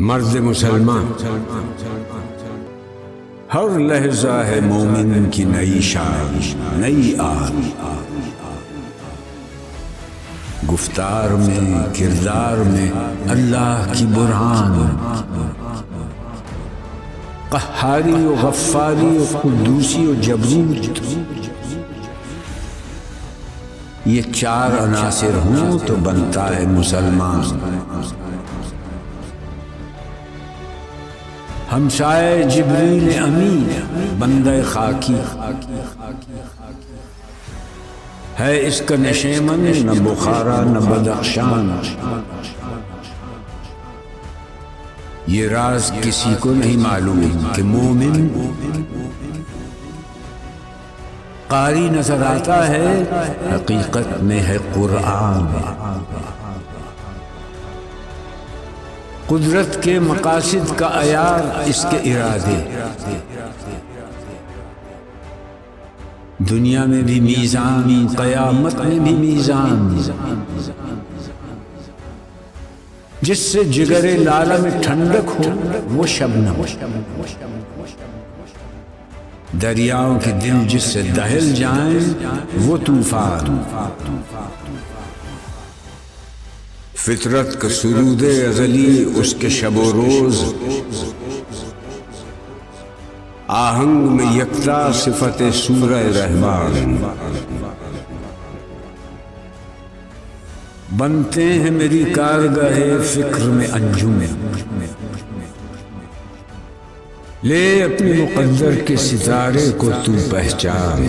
مرد مسلمان ہر لحظہ ہے مومن کی نئی شان، نئی آن، گفتار میں کردار میں اللہ کی برہان، قہاری و غفاری و قدوسی و جبروت، یہ چار عناصر ہوں تو بنتا ہے مسلمان۔ ہمسائے جبریل امین بندہ خاکی ہے، اس کا نشیمن نہ بخارا نہ بدخشان، یہ راز کسی کو نہیں معلوم کہ مومن قاری نظر آتا ہے، حقیقت میں ہے قرآن۔ قدرت کے مقاصد کا عیار اس کے ارادے، دنیا میں بھی میزان، قیامت میں بھی میزان، جس سے جگر لالہ میں ٹھنڈک ہو وہ شبنم، دریاؤں کے دل جس سے دہل جائیں وہ طوفان، فطرت کا سرود ازلی اس کے شب و روز، آہنگ میں یکتا صفت سورہ رحمان، بنتے ہیں میری کارگاہ فکر میں انجم، لے اپنے مقدر کے ستارے کو تو پہچان،